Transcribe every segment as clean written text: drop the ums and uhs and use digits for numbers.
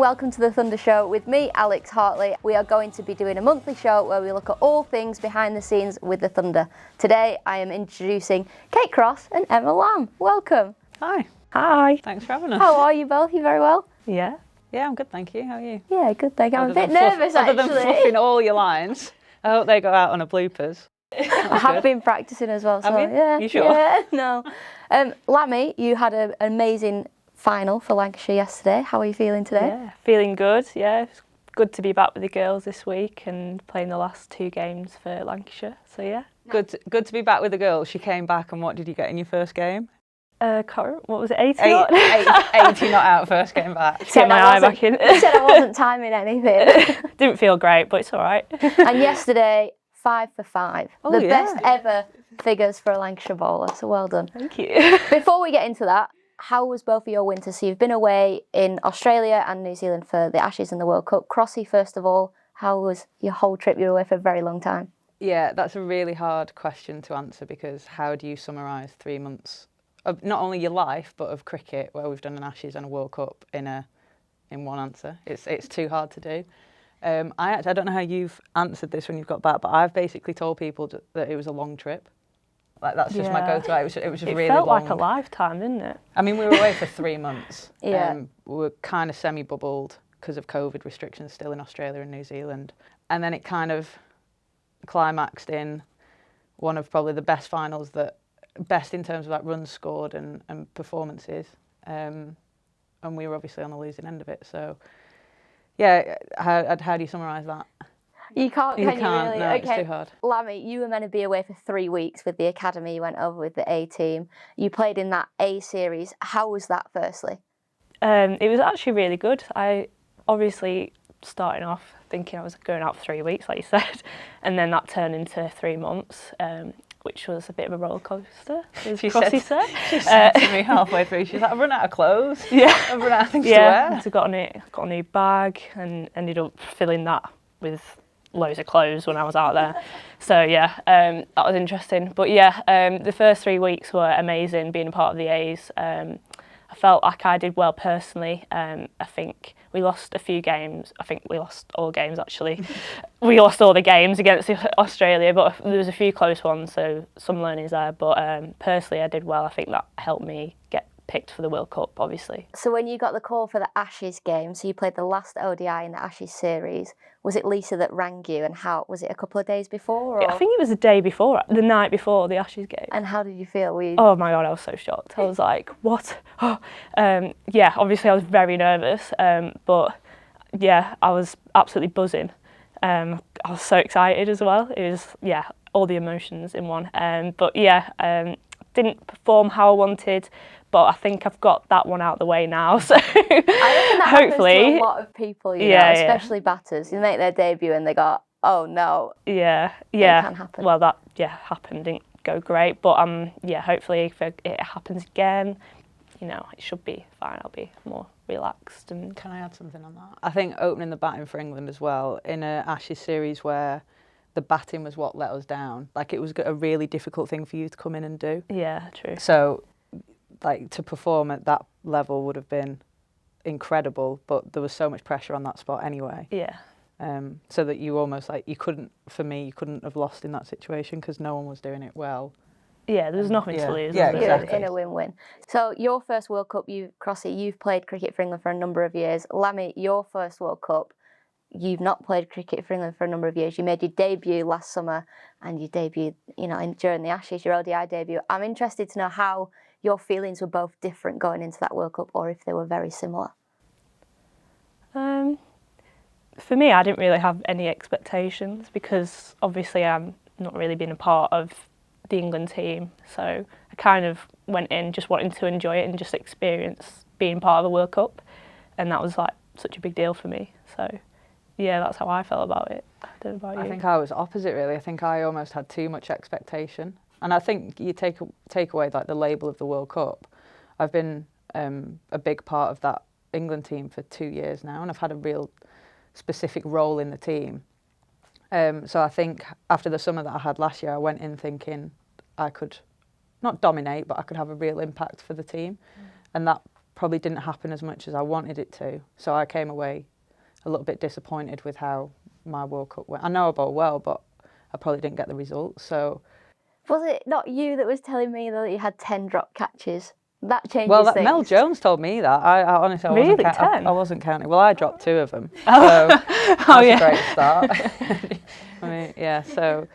welcome to the Thunder Show with me, Alex Hartley. We are going to be doing a monthly show where we look at all things behind the scenes with the Thunder. Today I am introducing Kate Cross and Emma Lamb. Welcome. Hi. Hi. Thanks for having us. How are you both? You very well? Yeah. Yeah, I'm good, thank you. How are you? Yeah, good, thank you. I'm a bit Other nervous than actually. fluffing all your lines. I hope they go out on a bloopers. I have been practicing as well. So, Have you? Yeah, You sure? Yeah, no. Lammy, you had an amazing final for Lancashire yesterday. How are you feeling today? Yeah, feeling good. Yeah, it's good to be back with the girls this week and playing the last 2 games for Lancashire. So yeah. Good to be back with the girls. She came back, and what did you get in your first game? What was it, 80? 80 not out first game back. Get my eye back in. You said I wasn't timing anything. Didn't feel great, but it's all right. And yesterday, 5 for 5. Oh, the yeah. best ever figures for a Lancashire bowler, so well done. Thank you. Before we get into that, how was both of your winters? So you've been away in Australia and New Zealand for the Ashes and the World Cup. Crossy, first of all, how was your whole trip? You were away for a very long time. Yeah, that's a really hard question to answer, because how do you summarise 3 months of not only your life but of cricket, where we've done an Ashes and a World Cup in one answer? It's too hard to do. I don't know how you've answered this when you've got back, but I've basically told people that it was a long trip. Like, that's just my go-to. It was just really long. It felt like a lifetime, didn't it? I mean, we were away for 3 months. Yeah. We were kind of semi-bubbled because of COVID restrictions still in Australia and New Zealand. And then it kind of climaxed in one of probably the best finals, best in terms of like runs scored and performances. And we were obviously on the losing end of it. So, yeah, how do you summarise that? You can't, can you really? No, Okay. it's too hard. Lammy, you were meant to be away for 3 weeks with the academy. You went over with the A team. You played in that A series. How was that, firstly? It was actually really good. I obviously starting off thinking I was going out for 3 weeks, like you said, and then that turned into 3 months, which was a bit of a roller coaster, as Crossy said. She said to me halfway through, she's like, I've run out of clothes. Yeah. I've run out of things to wear. So got a new bag and ended up filling that with loads of clothes when I was out there. So yeah, that was interesting. But yeah, the first 3 weeks were amazing being a part of the A's. I felt like I did well personally. I think we lost a few games. I think we lost all games actually. We lost all the games against Australia, but there was a few close ones, so some learnings there. But personally, I did well. I think that helped me get picked for the World Cup, obviously. So when you got the call for the Ashes game, so you played the last ODI in the Ashes series, was it Lisa that rang you, and how was it a couple of days before? Or? I think it was the night before the Ashes game. And how did you feel? Oh my God, I was so shocked. I was like, what? Yeah, obviously I was very nervous, but yeah, I was absolutely buzzing. I was so excited as well. It was, yeah, all the emotions in one. But yeah, didn't perform how I wanted, but I think I've got that one out of the way now. So I reckon that hopefully, happens to a lot of people, you know, especially batters. You make their debut and they go, oh no. Yeah. It can happen. Well, that happened. Didn't go great, but yeah, hopefully if it happens again, you know, it should be fine. I'll be more relaxed. And can I add something on that? I think opening the batting for England as well in a Ashes series where the batting was what let us down. Like, it was a really difficult thing for you to come in and do. Yeah, true. So, like, to perform at that level would have been incredible, but there was so much pressure on that spot anyway. Yeah. So that you almost, like, you couldn't have lost in that situation because no one was doing it well. Yeah, there was nothing to lose. Yeah, was exactly. In a win-win. So your first World Cup, Crossy, you've played cricket for England for a number of years. Lammy, your first World Cup, you've not played cricket for England for a number of years. You made your debut last summer, and you debuted, you know, during the Ashes, your ODI debut. I'm interested to know how your feelings were both different going into that World Cup, or if they were very similar. For me, I didn't really have any expectations because obviously I'm not really been a part of the England team. So I kind of went in just wanting to enjoy it and just experience being part of the World Cup. And that was like such a big deal for me. So yeah, that's how I felt about it. I don't know about you. I think I was opposite, really. I think I almost had too much expectation. And I think you take away like the label of the World Cup. I've been a big part of that England team for 2 years now, and I've had a real specific role in the team. So I think after the summer that I had last year, I went in thinking I could not dominate, but I could have a real impact for the team. And that probably didn't happen as much as I wanted it to. So I came away a little bit disappointed with how my World Cup went. I know I bowled well, but I probably didn't get the result. So Was it not you that was telling me though that you had 10 drop catches? That changes well, things. Mel Jones told me that. I honestly, Really? I wasn't counting. Well, I dropped 2 of them. Oh. So that's Oh, yeah. a great start. I mean, yeah. So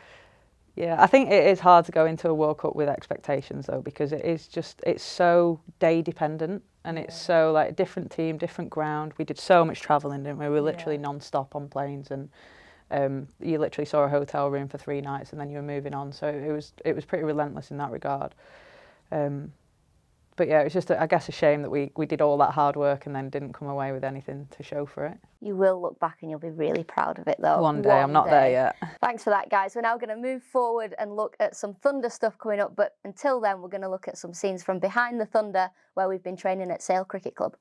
yeah, I think it is hard to go into a World Cup with expectations though, because it's so day dependent, and it's so like different team, different ground. We did so much travelling, didn't we? We were literally non-stop on planes, and you literally saw a hotel room for 3 nights, and then you were moving on. So it was pretty relentless in that regard. But yeah, it was just, I guess, a shame that we did all that hard work and then didn't come away with anything to show for it. You will look back and you'll be really proud of it though. One day, I'm not there yet. Thanks for that, guys. We're now going to move forward and look at some Thunder stuff coming up, but until then we're going to look at some scenes from behind the Thunder where we've been training at Sale Cricket Club.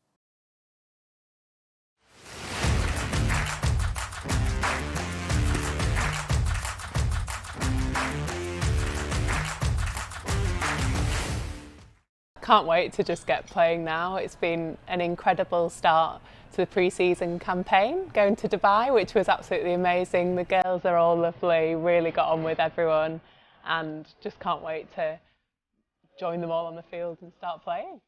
Can't wait to just get playing now. It's been an incredible start to the pre-season campaign, going to Dubai, which was absolutely amazing. The girls are all lovely, really got on with everyone, and just can't wait to join them all on the field and start playing.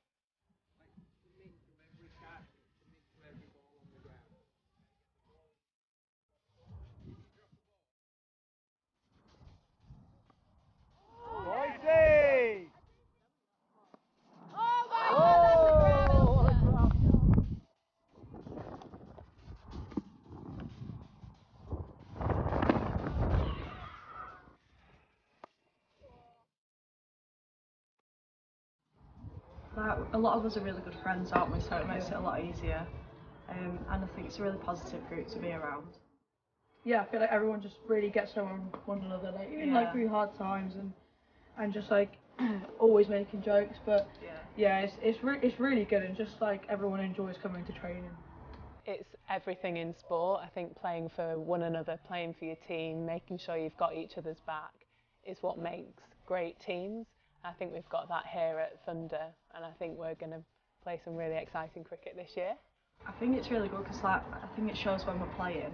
A lot of us are really good friends, aren't we? So it makes it a lot easier. And I think it's a really positive group to be around. Yeah, I feel like everyone just really gets to know one another, like even like through hard times and just like always making jokes. But yeah, it's really good, and just like everyone enjoys coming to training. It's everything in sport. I think playing for one another, playing for your team, making sure you've got each other's back is what makes great teams. I think we've got that here at Thunder, and I think we're going to play some really exciting cricket this year. I think it's really good because like, I think it shows when we're playing,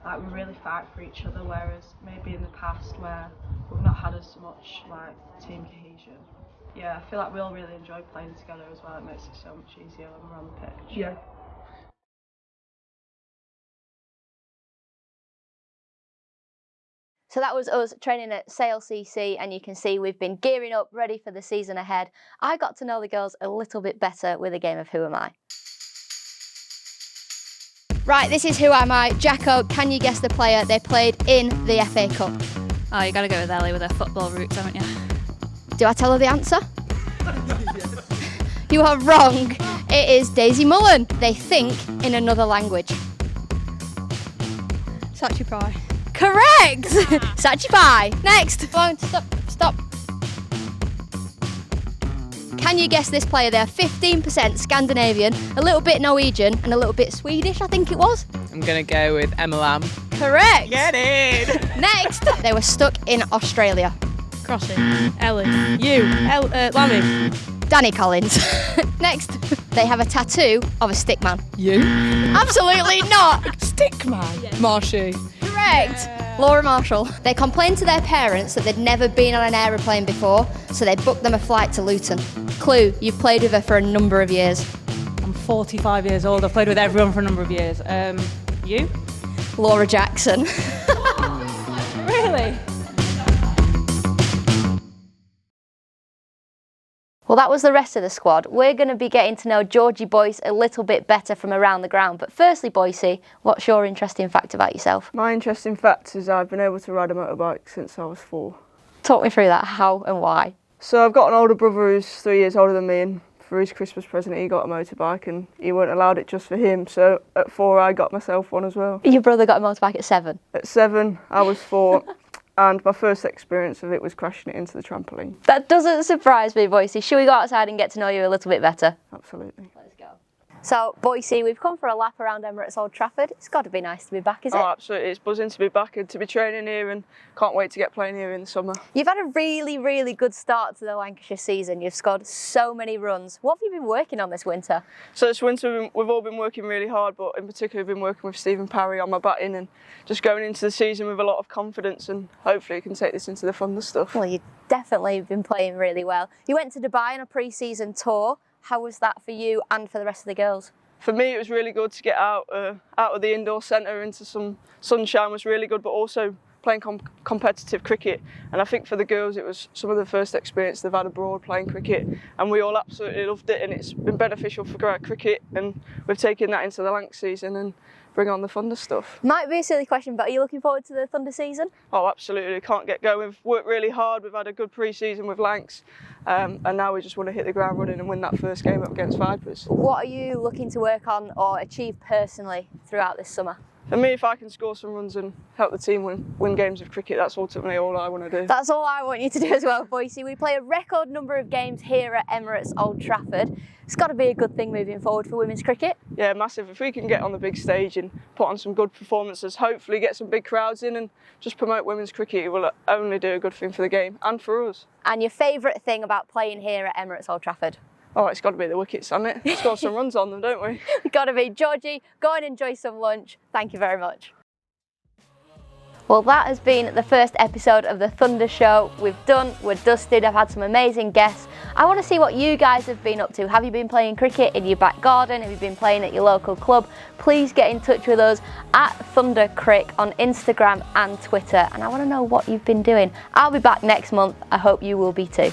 like we really fight for each other, whereas maybe in the past where we've not had as much like team cohesion. Yeah, I feel like we all really enjoy playing together as well. It makes it so much easier when we're on the pitch. Yeah. So that was us training at Sale CC, and you can see we've been gearing up, ready for the season ahead. I got to know the girls a little bit better with a game of Who Am I? Right, this is Who Am I. Jacko, can you guess the player they played in the FA Cup? Oh, you got to go with Ellie with her football roots, haven't you? Do I tell her the answer? You are wrong. It is Daisy Mullen. They think in another language. Sachi Pry. Correct! Sachi Pai. Next. Come on, stop. Can you guess this player? They're 15% Scandinavian, a little bit Norwegian, and a little bit Swedish, I think it was. I'm going to go with Emma Lamb. Correct! Get it! Next. They were stuck in Australia. Crossy. Ellie. You. Lammy. Danny Collins. Next. They have a tattoo of a stickman. You? Absolutely not! Stickman. Marshy. Correct. Laura Marshall. They complained to their parents that they'd never been on an aeroplane before, so they booked them a flight to Luton. Clue, you've played with her for a number of years. I'm 45 years old. I've played with everyone for a number of years. You? Laura Jackson. Really? Well, that was the rest of the squad. We're going to be getting to know Georgie Boyce a little bit better from around the ground. But firstly, Boycey, what's your interesting fact about yourself? My interesting fact is I've been able to ride a motorbike since I was 4. Talk me through that, how and why. So I've got an older brother who's 3 years older than me, and for his Christmas present he got a motorbike, and he weren't allowed it just for him, so at 4 I got myself one as well. Your brother got a motorbike at 7? At 7 I was 4 and my first experience of it was crashing it into the trampoline. That doesn't surprise me, Boycey. Should we go outside and get to know you a little bit better? Absolutely. Let's go. So, Boise, we've come for a lap around Emirates Old Trafford. It's got to be nice to be back, is it? Oh, absolutely. It's buzzing to be back and to be training here, and can't wait to get playing here in the summer. You've had a really, really good start to the Lancashire season. You've scored so many runs. What have you been working on this winter? So this winter we've all been working really hard, but in particular we've been working with Stephen Parry on my batting and just going into the season with a lot of confidence, and hopefully we can take this into the Thunder stuff. Well, you've definitely been playing really well. You went to Dubai on a pre-season tour. How was that for you and for the rest of the girls? For me, it was really good to get out of the indoor centre into some sunshine. Was really good, but also playing competitive cricket. And I think for the girls, it was some of the first experience they've had abroad playing cricket, and we all absolutely loved it. And it's been beneficial for cricket, and we've taken that into the Lanc season and bring on the Thunder stuff. Might be a silly question, but are you looking forward to the Thunder season? Oh, absolutely. Can't get going. We've worked really hard. We've had a good pre-season with Lancs, and now we just want to hit the ground running and win that first game up against Vipers. What are you looking to work on or achieve personally throughout this summer? For me, if I can score some runs and help the team win games of cricket, that's ultimately all I want to do. That's all I want you to do as well, Boise. We play a record number of games here at Emirates Old Trafford. It's got to be a good thing moving forward for women's cricket. Yeah, massive. If we can get on the big stage and put on some good performances, hopefully get some big crowds in and just promote women's cricket, it will only do a good thing for the game and for us. And your favourite thing about playing here at Emirates Old Trafford? Oh, it's got to be the wickets, hasn't it? Score some runs on them, don't we? Got to be. Georgie, go and enjoy some lunch. Thank you very much. Well, that has been the first episode of the Thunder Show. We're dusted. I've had some amazing guests. I want to see what you guys have been up to. Have you been playing cricket in your back garden? Have you been playing at your local club? Please get in touch with us at Thunder Crick on Instagram and Twitter. And I want to know what you've been doing. I'll be back next month. I hope you will be too.